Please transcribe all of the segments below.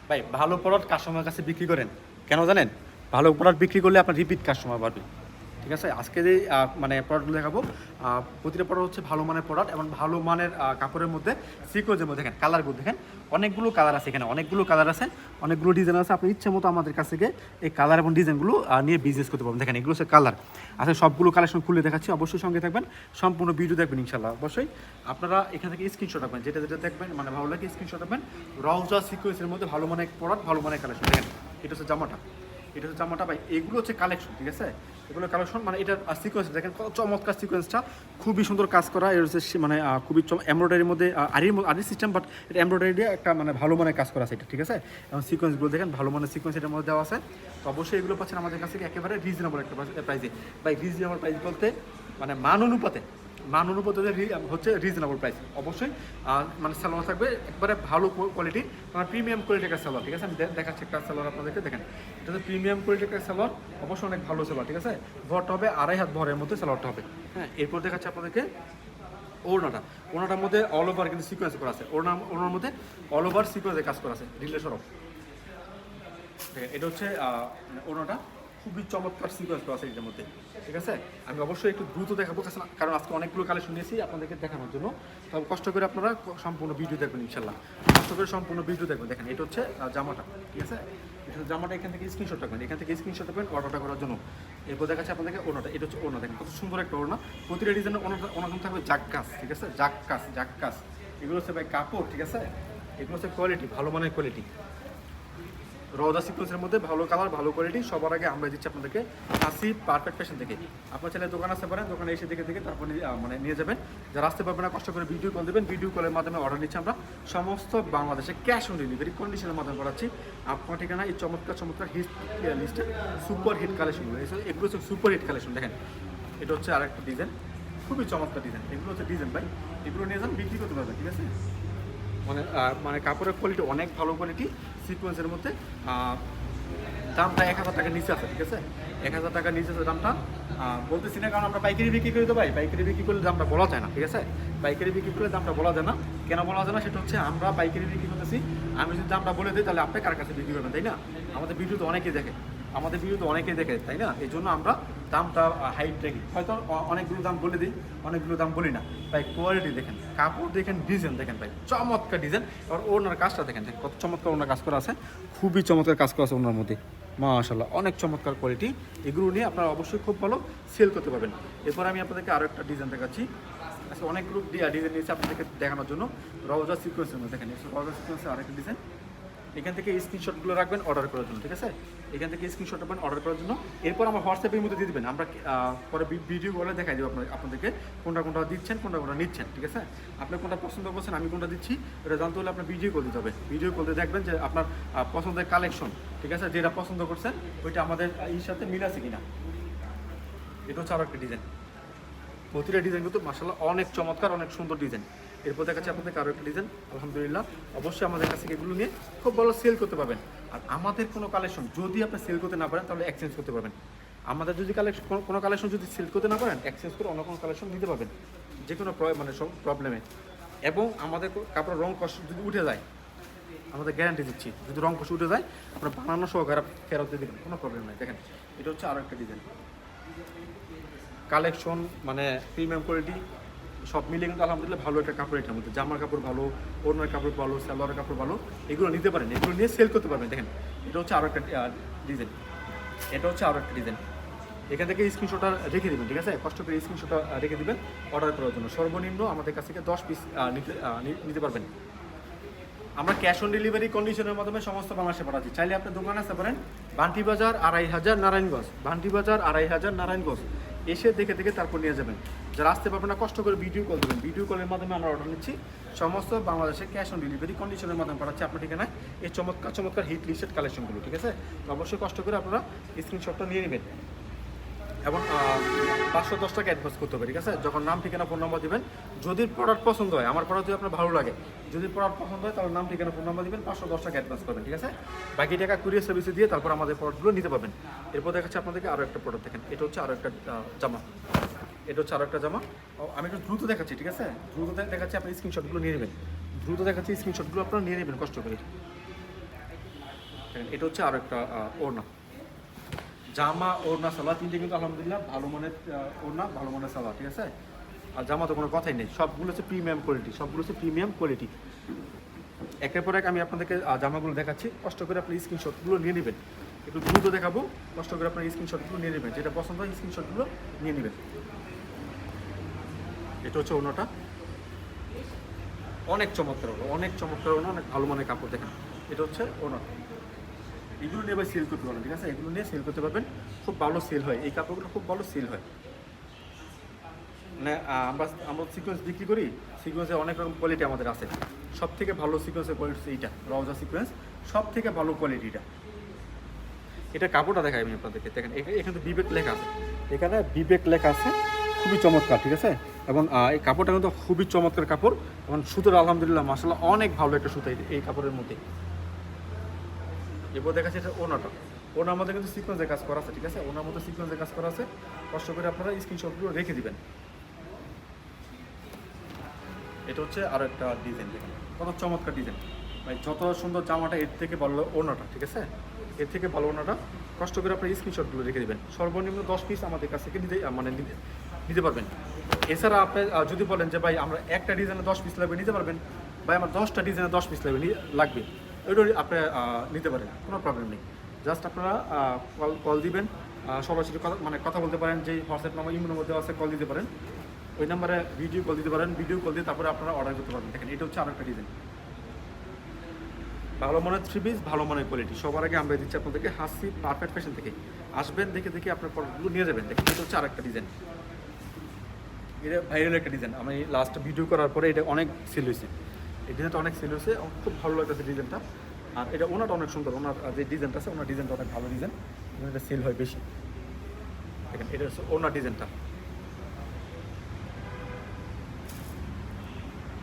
ভাই ভালো product customer কাছে বিক্রি করেন কেন জানেন? ভালো প্রোডাক্ট বিক্রি করলে আপনার রিপিট কাস্টমার বাড়বে। ঠিক আছে, আজকে যে মানে প্রোডাক্টগুলো দেখাবো, প্রতিটা প্রোডাক্ট হচ্ছে ভালো মানের প্রোডাক্ট এবং ভালো মানের কাপড়ের মধ্যে সিকোয়েন্সের মধ্যে। দেখেন কালারগুলো দেখেন, অনেকগুলো কালার আছে এখানে, অনেকগুলো কালার আছে, অনেকগুলো ডিজাইন আছে। আপনি ইচ্ছে মতো আমাদের কাছ থেকে এই কালার এবং ডিজাইনগুলো নিয়ে বিজনেস করতে পারবেন। দেখেন এগুলো হচ্ছে কালার। আচ্ছা, সবগুলো কালেকশন খুলে দেখাচ্ছি, অবশ্যই সঙ্গে থাকবেন, সম্পূর্ণ ভিডিও দেখবেন ইনশাল্লাহ। অবশ্যই আপনারা এখান থেকে স্ক্রিনশট রাখবেন, যেটা যেটা দেখবেন মানে ভালো লাগে স্ক্রিনশট রাখবেন। রওজা সিকোয়েন্সের মধ্যে ভালো মানের প্রোডাক্ট, ভালো মানের কালেকশন। দেখেন এটা হচ্ছে জামাটা, এটা হচ্ছে জামাটা ভাই, এগুলো হচ্ছে কালেকশন। ঠিক আছে, এগুলো কালেকশন মানে এটার সিকোয়েন্স দেখেন কত চমৎকার সিকোয়েন্সটা, খুবই সুন্দর কাজ করা। এর হচ্ছে মানে খুবই এমব্রয়ডারির মধ্যে আরির সিস্টেম, বাট এটা এমব্রয়ডারি দিয়ে একটা মানে ভালো মানের কাজ করা আছে এটা। ঠিক আছে, এবং সিকোয়েন্সগুলো দেখেন ভালো মানের সিকোয়েন্স এটার মধ্যে দেওয়া আছে। তো অবশ্যই এগুলো পাচ্ছেন আমাদের কাছ থেকে একেবারে রিজনেবল একটা প্রাইসে। ভাই রিজনেবল প্রাইস বলতে মানে মান অনুপাতে হচ্ছে রিজনেবল প্রাইস। অবশ্যই মানে সালোয়ার থাকবে একবারে ভালো কোয়ালিটি, মানে প্রিমিয়াম কোয়ালিটির একটা সালোয়ার। ঠিক আছে, আমি দেখাচ্ছি একটা সালোয়ার আপনাদেরকে। দেখেন এটা হচ্ছে প্রিমিয়াম কোয়ালিটির একটা সালোয়ার, অবশ্যই অনেক ভালো সালোয়ার। ঠিক আছে, ভরটা হবে 2.5 হাত ভরের মধ্যে সালোয়ারটা হবে। হ্যাঁ, এরপর দেখাচ্ছি আপনাদেরকে ওড়নাটার মধ্যে অল ওভার কিন্তু সিকোয়েন্স করা আছে। ওড়নার মধ্যে অল ওভার সিকোয়েন্সের কাজ করা আছে, রিলে সরব। দেখেন এটা হচ্ছে ওড়নাটা, খুবই চমৎকার সিকোয়েন্স করা আছে এটার মধ্যে। ঠিক আছে, আমি অবশ্যই একটু দ্রুত দেখাবো কারণ আজকে অনেকগুলো কালেকশন নিয়েছি আপনাদেরকে দেখানোর জন্য। তবে কষ্ট করে আপনারা সম্পূর্ণ ভিডিও দেখবেন ইনশাল্লাহ, কষ্ট করে সম্পূর্ণ ভিডিও দেখবেন। দেখেন এটা হচ্ছে জামাটা। ঠিক আছে, এটা হচ্ছে জামাটা, এখান থেকে স্ক্রিনশট রাখবেন, এখান থেকে স্ক্রিনশট রাখবেন অর্ডারটা করার জন্য। এরপর দেখাচ্ছে আপনাদেরকে ওড়নাটা, এটা হচ্ছে ওড়না। দেখেন কত সুন্দর একটা ওড়না, প্রতিটা ডিজাইনের ওনার থাকবে জাক কাজ। ঠিক আছে, জাক কাজ, এগুলো হচ্ছে ভাই কাপড়। ঠিক আছে, এগুলো হচ্ছে কোয়ালিটি, ভালো মানের কোয়ালিটি, রওজা সিকোয়েন্সের মধ্যে ভালো কালার, ভালো কোয়ালিটি। সবার আগে আমরা দিচ্ছি আপনাদেরকে আসি পারফেক্ট ফ্যাশন থেকে। আপনার ছেলে দোকান আসতে পারেন, দোকানে এসে দেখে তারপর মানে নিয়ে যাবেন। যারা আসতে পারবেন না কষ্ট করে ভিডিও কল দেবেন, ভিডিও কলের মাধ্যমে অর্ডার নিচ্ছি আমরা সমস্ত বাংলাদেশে ক্যাশ অন ডেলিভারি কন্ডিশনের মাধ্যমে করাচ্ছি। আপনার ঠিকানা এই চমৎকার হিট লিস্টে সুপার হিট কালেকশনগুলো, এগুলো হচ্ছে সুপার হিট কালেকশন। দেখেন এটা হচ্ছে আরেকটা ডিজাইন, খুবই চমৎকার ডিজাইন। এগুলো হচ্ছে ডিজাইন ভাই, এগুলো নিয়ে যান, বিক্রি করতে পারবেন। ঠিক আছে, মানে মানে কাপড়ের কোয়ালিটি অনেক ভালো কোয়ালিটি, সিকোয়েন্সের মধ্যে। দামটা 1000 টাকার নিচে আছে। ঠিক আছে, 1000 টাকার নিচে আছে দামটা। বলতেছি না কারণ আমরা পাইকারি বিক্রি করি তো ভাই, পাইকারি বিক্রি করলে দামটা বলা যায় না। ঠিক আছে, পাইকারি বিক্রি করলে দামটা বলা যায় না। কেন বলা যায় না সেটা হচ্ছে আমরা পাইকারি বিক্রি করতেছি, আমি যদি দামটা বলে দিই তাহলে আপনি কার কাছে বিক্রি করবেন, তাই না? আমাদের ভিডিও তো অনেকেই দেখে, তাই না? এই জন্য আমরা দামটা হাইট রাখি, হয়তো অনেকগুলো দাম বলে দিই, অনেকগুলো দাম বলি না। ভাই কোয়ালিটি দেখেন, কাপড় দেখেন, ডিজাইন দেখেন ভাই, চমৎকার ডিজাইন। আর ওনার কাজটা দেখেন, কত চমৎকার ওনার কাজ করা আছে, খুবই চমৎকার কাজ করা আছে ওনার মধ্যে, মাশাআল্লাহ অনেক চমৎকার কোয়ালিটি। এগুলো নিয়ে আপনারা অবশ্যই খুব ভালো সেল করতে পারবেন। এরপর আমি আপনাদেরকে আরও একটা ডিজাইন দেখাচ্ছি। আচ্ছা, অনেকগুলো ডিজাইন নিয়েছি আপনাদেরকে দেখানোর জন্য। রওজা সিকোয়েন্সের মধ্যে দেখেন, রওজা সিকোয়েন্সের আরেকটা ডিজাইন। এখান থেকে স্ক্রিনশটগুলো রাখবেন অর্ডার করার জন্য। ঠিক আছে, এখান থেকে স্ক্রিনশট রাখবেন অর্ডার করার জন্য। এরপর আমার হোয়াটসঅ্যাপের মধ্যে দিয়ে দেবেন, আমরা পরে ভিডিও কলে দেখাই দেবো আপনাদেরকে কোনটা দিচ্ছেন, কোনটা নিচ্ছেন। ঠিক আছে, আপনি কোনটা পছন্দ করছেন, আমি কোনটা দিচ্ছি, এটা জানতে হলে আপনার ভিডিও কল দিতে হবে। ভিডিও কল দিয়ে দেখবেন যে আপনার পছন্দের কালেকশন, ঠিক আছে, যেটা পছন্দ করছেন ওইটা আমাদের সাথে মিল আছে কিনা। এটা হচ্ছে আরও একটা ডিজাইন, প্রতিটা ডিজাইন কিন্তু মাশাআল্লাহ অনেক চমৎকার, অনেক সুন্দর ডিজাইন। এরপর দেখাচ্ছি আপনাদের আরও একটা ডিজাইন, আলহামদুলিল্লাহ। অবশ্যই আমাদের কাছ থেকে এগুলো নিয়ে খুব ভালো সেল করতে পারবেন। আর আমাদের কোনো কালেকশন যদি আপনি সেল করতে না পারেন তাহলে এক্সচেঞ্জ করতে পারবেন। আমাদের যদি কোনো কালেকশন যদি সেল করতে না পারেন, এক্সচেঞ্জ করে অন্য কোনো কালেকশন নিতে পারবেন যে কোনো মানে সব প্রবলেমে। এবং আমাদের কাপড়ের রং কষ্ট যদি উঠে যায়, আমাদের গ্যারান্টি দিচ্ছি, যদি রং কষ্ট উঠে যায় আপনার বানানো সহকারে ফেরত দিয়ে দেবেন, কোনো প্রবলেম নেই। দেখেন এটা হচ্ছে আরও একটা ডিজাইন, কালেকশন মানে প্রিমিয়াম কোয়ালিটি সব মিলিয়ে কিন্তু আলহামদুলিল্লাহ ভালো একটা কাপড়। এটার মধ্যে জামার কাপড় ভালো, ওড়নার কাপড় ভালো, সালোয়ারের কাপড় ভালো, এগুলো নিতে পারেন, এগুলো নিয়ে সেল করতে পারবেন। দেখেন এটা হচ্ছে আরও একটা ডিজাইন, এটা হচ্ছে আরও একটা ডিজাইন। এখান থেকে স্ক্রিনশটটা রেখে দেবেন। ঠিক আছে, কষ্ট করে স্ক্রিনশটটা রেখে দেবেন অর্ডার করার জন্য। সর্বনিম্ন আমাদের কাছ থেকে 10 পিস নিতে পারবেন। আমরা ক্যাশ অন ডেলিভারি কন্ডিশনের মাধ্যমে সমস্ত বাংলাদেশে পাঠাচ্ছি। চাইলে আপনি দোকানে আসতে পারেন, বান্টি বাজার 2500 নারায়ণগঞ্জ, বান্টি বাজার 2500 নারায়ণগঞ্জ। এসে দেখে তারপর নিয়ে যাবেন। যারা আসতে পারবেন না কষ্ট করে ভিডিও কল দেবেন, ভিডিও কলের মাধ্যমে আমরা অর্ডার নিচ্ছি সমস্ত বাংলাদেশে ক্যাশ অন ডেলিভারি কন্ডিশনের মাধ্যমে পাঠাচ্ছি আপনার ঠিকানায় এই চমৎকার হিট লিস্টেড কালেকশনগুলো। ঠিক আছে, অবশ্যই কষ্ট করে আপনারা স্ক্রিনশটটা নিয়ে নেবেন এবং 510 টাকা অ্যাডভান্স করতে হবে। ঠিক আছে, যখন নাম ঠিকানা ফোন নাম্বার দিবেন, যদি প্রোডাক্ট পছন্দ হয়, আমার প্রোডাক্ট যদি আপনার ভালো লাগে, যদি প্রোডাক্ট পছন্দ হয় তাহলে নাম ঠিকানা ফোন নাম্বার দিবেন, 510 টাকা অ্যাডভান্স করবেন। ঠিক আছে, বাকি টাকা কুরিয়ার সার্ভিসে দিয়ে তারপর আমাদের প্রোডাক্টগুলো নিতে পারবেন। এরপর দেখাচ্ছি আপনাদেরকে আরও একটা প্রোডাক্ট। দেখেন এটা হচ্ছে আরও একটা জামা, এটা হচ্ছে আরও একটা জামা। আমি একটু দ্রুত দেখাচ্ছি। ঠিক আছে, দ্রুত দেখাচ্ছি, আপনি স্ক্রিনশটগুলো নিয়ে নেবেন, দ্রুত দেখাচ্ছি, স্ক্রিনশটগুলো আপনারা নিয়ে নেবেন কষ্ট করে। দেখেন এটা হচ্ছে আরো একটা ওড়না, জামা ওড়না সালোয়ার তিনটে কিন্তু আলহামদুলিল্লাহ ভালো মানের ওড়না, ভালো মানের সালোয়ার, ঠিক আছে। আর জামা তো কোনো কথাই নেই, সবগুলো হচ্ছে প্রিমিয়াম কোয়ালিটি, সবগুলো হচ্ছে প্রিমিয়াম কোয়ালিটি। একের পর এক আমি আপনাদেরকে জামাগুলো দেখাচ্ছি, কষ্ট করে আপনি স্ক্রিনশটগুলো নিয়ে নেবেন। একটু দ্রুত দেখাবো, কষ্ট করে আপনার স্ক্রিনশটগুলো নিয়ে নেবেন, যেটা পছন্দ হয় স্ক্রিনশটগুলো নিয়ে নেবেন। এটা হচ্ছে ওড়নাটা, অনেক চমৎকার ওড়না, অনেক চমৎকার ওড়না, অনেক ভালো মানের কাপড় দেখেন। এটা হচ্ছে ওড়না, এগুলো নিয়ে ভাই সেল করতে পারবেন, ঠিক আছে, এগুলো নিয়ে সেল করতে পারবেন, খুব ভালো সেল হয়, এই কাপড়গুলো খুব ভালো সেল হয়। মানে আমরা সিকোয়েন্স বিক্রি করি, সিকোয়েন্সে অনেক রকম কোয়ালিটি আমাদের আছে, সব থেকে ভালো সিকোয়েন্সের কোয়ালিটি এইটা রওজা সিকোয়েন্স, সব থেকে ভালো কোয়ালিটিটা। এটা কাপড়টা দেখাই আমি আপনাদেরকে, দেখেন এখানে তো বিবেক লেখা আছে, এখানে বিবেক লেখা আছে, খুবই চমৎকার, ঠিক আছে। এবং এই কাপড়টা কিন্তু খুবই চমৎকার কাপড়, এবং সুতোর আলহামদুলিল্লাহ মাশাআল্লাহ অনেক ভালো একটা সুতো এই কাপড়ের মধ্যে। এরপর দেখাচ্ছে এটা ওনাটা, ওনার মধ্যে কিন্তু সিকোয়েন্সের কাজ করা আছে, ঠিক আছে, ওনার মধ্যে সিকোয়েন্সের কাজ করা আছে, কষ্ট করে আপনারা স্ক্রিনশটগুলো রেখে দিবেন। এটা হচ্ছে আরও একটা ডিজাইন, দেখেন কত চমৎকার ডিজাইন ভাই, যত সুন্দর জামাটা এর থেকে ভালো ওড়নাটা, ঠিক আছে, এর থেকে ভালো ওড়নাটা, কষ্ট করে আপনার স্ক্রিনশটগুলো রেখে দেবেন। সর্বনিম্ন 10 পিস আমাদের কাছ থেকে নিতে পারবেন। এছাড়া আপনি যদি বলেন যে ভাই আমরা একটা ডিজাইনে 10 পিস লাগবে, নিতে পারবেন। ভাই আমার 10টা ডিজাইনে 10 পিস লাগবে, ওইটা আপনি নিতে পারেন, কোনো প্রবলেম নেই। জাস্ট আপনারা কল দিবেন, সরাসরি কথা বলতে পারেন, যে হোয়াটসঅ্যাপ নাম্বার ইমেলের মধ্যে আছে, কল দিতে পারেন, ওই নাম্বারে ভিডিও কল দিতে পারেন, ভিডিও কল দিয়ে তারপরে আপনারা অর্ডার করতে পারবেন। দেখেন এটা হচ্ছে আরেকটা ডিজাইন, ভালো মানের 3 পিস, ভালো মানের কোয়ালিটি। সবার আগে আমরা দিচ্ছি আপনাদেরকে হাসি পারফেক্ট ফ্যাশন থেকে, আসবেন দেখে আপনার প্রোডাক্টগুলো নিয়ে যাবেন। দেখেন এটা হচ্ছে আরেকটা ডিজাইন, এটা ভাইরাল একটা ডিজাইন, আমি লাস্ট ভিডিও করার পরে এটা অনেক সেল হয়েছে, এই ডিজাইনটা অনেক সেল হয়েছে, খুব ভালো লাগতেছে ডিজাইনটা। আর এটা ওনাটা অনেক সুন্দর, ওনার যে ডিজাইনটা আছে, ওনার ডিজাইনটা অনেক ভালো ডিজাইন, এটা সেল হয় বেশি। দেখেন এটা হচ্ছে ওনার ডিজাইনটা।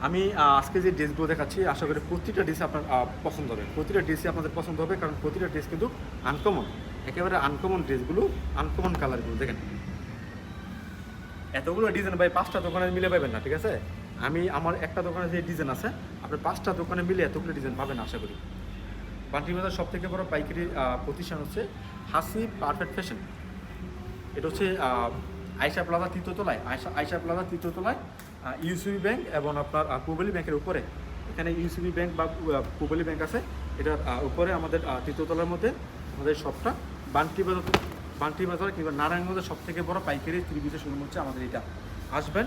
আমি আজকে যে ড্রেসগুলো দেখাচ্ছি, আশা করি প্রতিটা ড্রেস আপনার পছন্দ হবে, প্রতিটা ড্রেসই আপনাদের পছন্দ হবে, কারণ প্রতিটা ড্রেস কিন্তু আনকমন, একেবারে আনকমন ড্রেসগুলো, আনকমন কালারগুলো। দেখেন এতগুলো ডিজাইন ভাই 5টা দোকানে মিলে পাবেন না, ঠিক আছে। আমার একটা দোকানে যে ডিজাইন আছে, আপনি 5টা দোকানে মিলে এতগুলো ডিজাইন পাবেন আশা করি। বান্টি বাজার সব থেকে বড় পাইকারি প্রতিষ্ঠান হচ্ছে হাসি পারফেক্ট ফ্যাশন। এটা হচ্ছে আয়শা প্লাজা তৃতীয়তলায়, আয়শা প্লাজা তৃতীয়তলায় ইউসিবি ব্যাংক এবং আপনার পুবালি ব্যাংকের উপরে, এখানে ইউসিবি ব্যাংক বা পুবালি ব্যাংক আছে, এটার উপরে আমাদের তৃতীয়তলার মধ্যে আমাদের শপটা। বান্টি বাজার কিংবা নারায়ণগঞ্জের সব থেকে বড় পাইকারি 3 পিসের শোরুম হচ্ছে আমাদের এটা। আসবেন,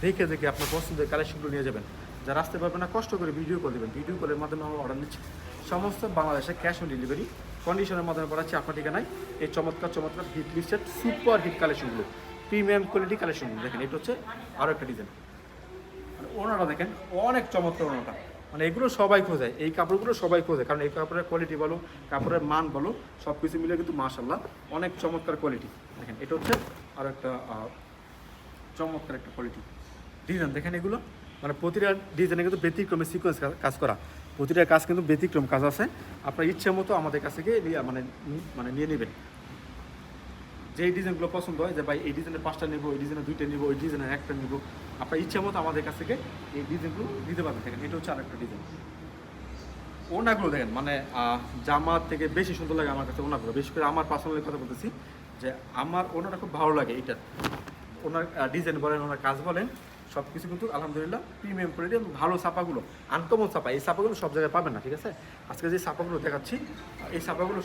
দেখে আপনার পছন্দের কালেকশনগুলো নিয়ে যাবেন। যারা আসতে পারবেন না, কষ্ট করে ভিডিও কল দেবেন, ভিডিও কলের মাধ্যমে আমরা অর্ডার নিচ্ছি, সমস্ত বাংলাদেশে ক্যাশ অন ডেলিভারি কন্ডিশনের মাধ্যমে পড়াচ্ছি আপনার ঠিকানায় এই চমৎকার হিট লিস্টেড সুপার হিট কালেকশনগুলো, প্রিমিয়াম কোয়ালিটি কালেকশনগুলো। দেখেন এটা হচ্ছে আরও একটা ডিজাইন, মানে ওনাটা দেখেন অনেক চমৎকার ওনাটা, মানে এগুলো সবাই খোঁজে, এই কাপড়গুলো সবাই খোঁজে, কারণ এই কাপড়ের কোয়ালিটি বলো, কাপড়ের মান বলো, সব কিছু মিলে কিন্তু মাশাআল্লাহ অনেক চমৎকার কোয়ালিটি। দেখেন এটা হচ্ছে আরও একটা চমৎকার একটা কোয়ালিটি ডিজাইন। দেখেন এগুলো মানে প্রতিটা ডিজাইনে কিন্তু ব্যতিক্রমে সিকোয়েন্স কাজ করা, প্রতিটা কাজ কিন্তু ব্যতিক্রম কাজ আছে। আপনার ইচ্ছে মতো আমাদের কাছ থেকে মানে নিয়ে নেবেন, যে এই ডিজাইনগুলো পছন্দ হয়, যে ভাই এই ডিজাইনের 5টা নেবো, এই ডিজাইনের 2টা নেবো, ওই ডিজাইনের 1টা নেবো, আপনার ইচ্ছে মতো আমাদের কাছ থেকে এই ডিজাইনগুলো দিতে পারবেন। দেখেন এটা হচ্ছে আরেকটা ডিজাইন। ওনাগুলো দেখেন মানে জামার থেকে বেশি সুন্দর লাগে আমার কাছে ওনাগুলো, বিশেষ করে আমার পার্সোনালি কথা বলতেছি, যে আমার ওনাটা খুব ভালো লাগে। এটা ওনার ডিজাইন বলেন, ওনার কাজ বলেন, সব কিছু কিন্তু আলহামদুলিল্লাহ প্রিমিয়াম কোয়ালিটি এবং ভালো ছাপাগুলো, আনকমন ছাপা। এই ছাপাগুলো সব জায়গায় পাবেন না, ঠিক আছে। আজকে যে ছাপাগুলো দেখাচ্ছি, এই ছাপাগুলো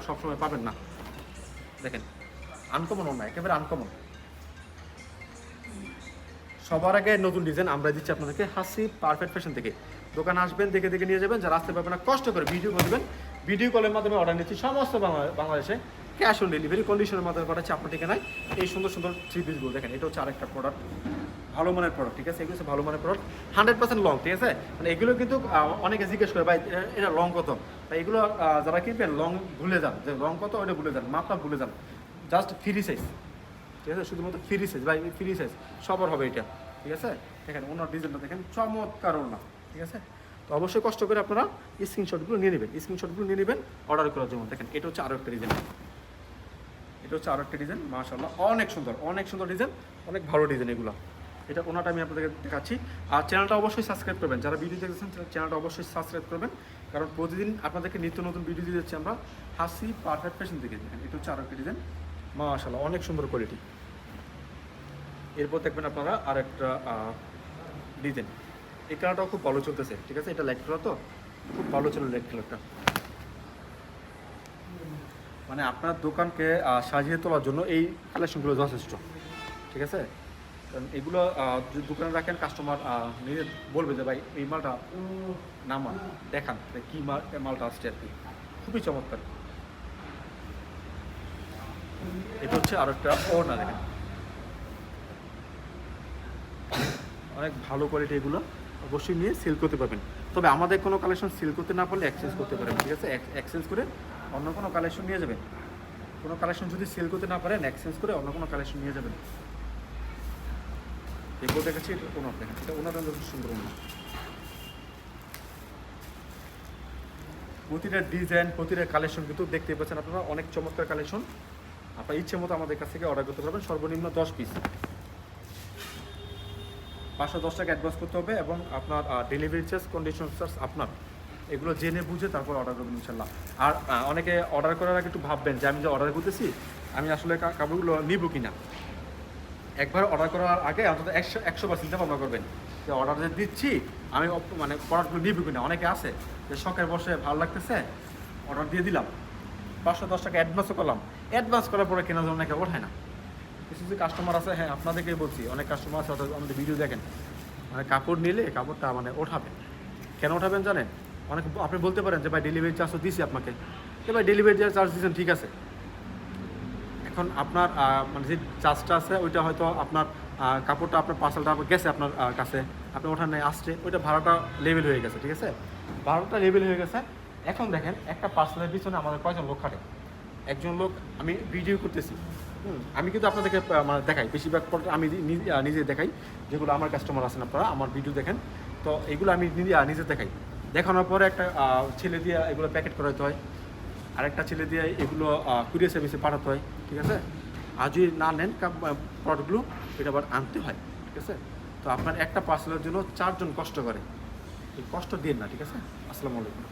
সবসময় পাবেন না। দেখেন আনকমন ওনা, একেবারে আনকমন। সবার আগে নতুন ডিজাইন আমরা দিচ্ছি আপনাদেরকে হাসি পারফেক্ট ফ্যাশন থেকে। দোকানে আসবেন, দেখে নিয়ে যাবেন। যারা আসতে পারবেন না, কষ্ট করে ভিডিও করে দেবেন, ভিডিও কলের মাধ্যমে অর্ডার নিচ্ছি সমস্ত বাংলাদেশে ক্যাশ অন ডেলিভারি কন্ডিশনের মাধ্যমে পাঠাচ্ছি আপনার ঠিকানায় এই সুন্দর 3 পিসগুলো। দেখেন এটা হচ্ছে আরেকটা প্রোডাক্ট, ভালো মানের প্রোডাক্ট, ঠিক আছে। এগুলো হচ্ছে ভালো মানের প্রোডাক্ট, 100% লং, ঠিক আছে। মানে এগুলো কিন্তু অনেকে জিজ্ঞেস করে ভাই এটা লং কত, তাই এগুলো যারা কিনবেন লং ভুলে যান, যে লং কত ওটা ভুলে যান, মাপটা ভুলে যান, জাস্ট ফ্রি সাইজ, ঠিক আছে, শুধুমাত্র ফ্রি সাইজ ভাই, ফ্রি সাইজ সবার হবে এটা, ঠিক আছে। দেখেন ওনার ডিজাইনটা দেখেন চমৎকার ওনা, ঠিক আছে। তো অবশ্যই কষ্ট করে আপনারা স্ক্রিনশটগুলো নিয়ে নেবেন অর্ডার করার জন্য। দেখেন এটা হচ্ছে আরও একটা ডিজাইন, এটা হচ্ছে আরও একটা ডিজাইন, মাশাআল্লাহ অনেক সুন্দর ডিজাইন, অনেক ভালো ডিজাইন এগুলো। এটা ওনাটা আমি আপনাদেরকে দেখাচ্ছি। আর চ্যানেলটা অবশ্যই সাবস্ক্রাইব করবেন, যারা ভিডিও দেখতেছেন চ্যানেলটা অবশ্যই সাবস্ক্রাইব করবেন কারণ প্রতিদিন আপনাদেরকে নিত্য নতুন ভিডিও দিয়ে যাচ্ছি আমরা হাসি পারফেক্ট ফ্যাশন থেকে। দেখেন এটা হচ্ছে আরও একটা ডিজাইন, মাশাআল্লাহ অনেক সুন্দর কোয়ালিটি। এরপর দেখবেন আপনারা আর একটা ডিজাইন, এই কালারটাও খুব ভালো চলতেছে, ঠিক আছে? এটা লাইট কালার তো খুব ভালো চলে লাইট কালারটা। মানে আপনার দোকানকে সাজিয়ে তোলার জন্য এই কালেকশনগুলো যথেষ্ট, ঠিক আছে? কারণ এগুলো যদি দোকানে রাখেন কাস্টমার নিজে বলবে যে ভাই এই মালটা নামান দেখান কী মালটা আসছে আর কি, খুবই চমৎকার। এটা হচ্ছে আরও একটা ওড়না, দেখেন অনেক ভালো কোয়ালিটি। এগুলো অবশ্যই নিয়ে সেল করতে পারবেন। তবে আমাদের কোনো কালেকশন সেল করতে না পারলে এক্সচেঞ্জ করতে পারেন, ঠিক আছে? এক্সচেঞ্জ করে অন্য কোনো কালেকশন নিয়ে যাবেন। কোনো কালেকশন যদি সেল করতে না পারেন এক্সচেঞ্জ করে অন্য কোনো কালেকশন নিয়ে যাবেন। এগুলো দেখাচ্ছি, এটা ওনার দেখেন, এটা ওনার সুন্দর ওনার। প্রতিটা ডিজাইন প্রতিটা কালেকশন কিন্তু দেখতে পাচ্ছেন আপনারা, অনেক চমৎকার কালেকশন। আপনার ইচ্ছে মতো আমাদের কাছ থেকে অর্ডার করতে পারবেন। সর্বনিম্ন 10 পিস, 510 টাকা অ্যাডভান্স করতে হবে এবং আপনার ডেলিভারি চার্জ কন্ডিশন চার্জ আপনার। এগুলো জেনে বুঝে তারপর অর্ডার করবেন ইনশাল্লাহ। আর অনেকে অর্ডার করার আগে একটু ভাববেন যে আমি যে অর্ডার করতেছি আমি আসলে কাপড়গুলো নিব কি না। একবার অর্ডার করার আগে অন্তত 100% চিন্তা ভাবনা করবেন যে অর্ডার যে দিচ্ছি আমি মানে প্রোডাক্টগুলো নিব কি না। অনেকে আছে যে শখের বসে ভালো লাগতেছে অর্ডার দিয়ে দিলাম, 510 টাকা অ্যাডভান্সও করলাম, অ্যাডভান্স করার পরে কেনার জন্য অনেকে ওঠায় না। কিছু কিছু কাস্টমার আছে, হ্যাঁ আপনাদেরকেই বলছি, অনেক কাস্টমার আছে আমাদের ভিডিও দেখেন, মানে কাপড় নিলে কাপড়টা মানে ওঠাবেন। কেন ওঠাবেন জানেন? অনেক আপনি বলতে পারেন যে ভাই ডেলিভারি চার্জও দিছি আপনাকে, যে ভাই ডেলিভারি চার্জ দিয়েছেন ঠিক আছে, এখন আপনার মানে যে চার্জটা আছে ওইটা হয়তো আপনার কাপড়টা আপনার পার্সেলটা গেছে আপনার কাছে, আপনি ওঠানে আসছে, ওইটা ভাড়াটা লেভেল হয়ে গেছে, ঠিক আছে? ভাড়াটা লেভেল হয়ে গেছে। এখন দেখেন একটা পার্সেলের পিছনে আমাদের কয়জন লোক খাটে। একজন লোক, আমি ভিডিও করতেছি, আমি কিন্তু আপনাদেরকে মানে দেখাই, বেশিরভাগ আমি নিজে দেখাই, যেগুলো আমার কাস্টমার আছেন আপনারা আমার ভিডিও দেখেন, তো এগুলো আমি নিজে দেখাই। দেখানোর পরে একটা ছেলে দিয়ে এগুলো প্যাকেট করাতে হয়, আরেকটা ছেলে দিয়ে এগুলো কুরিয়ার সার্ভিসে পাঠাতে হয়, ঠিক আছে? আর যদি না নেন প্রোডাক্টগুলো এটা আবার আনতে হয়, ঠিক আছে? তো আপনার একটা পার্সেলের জন্য 4 জন কষ্ট করে, এই কষ্ট দিন না, ঠিক আছে? আসসালামু আলাইকুম।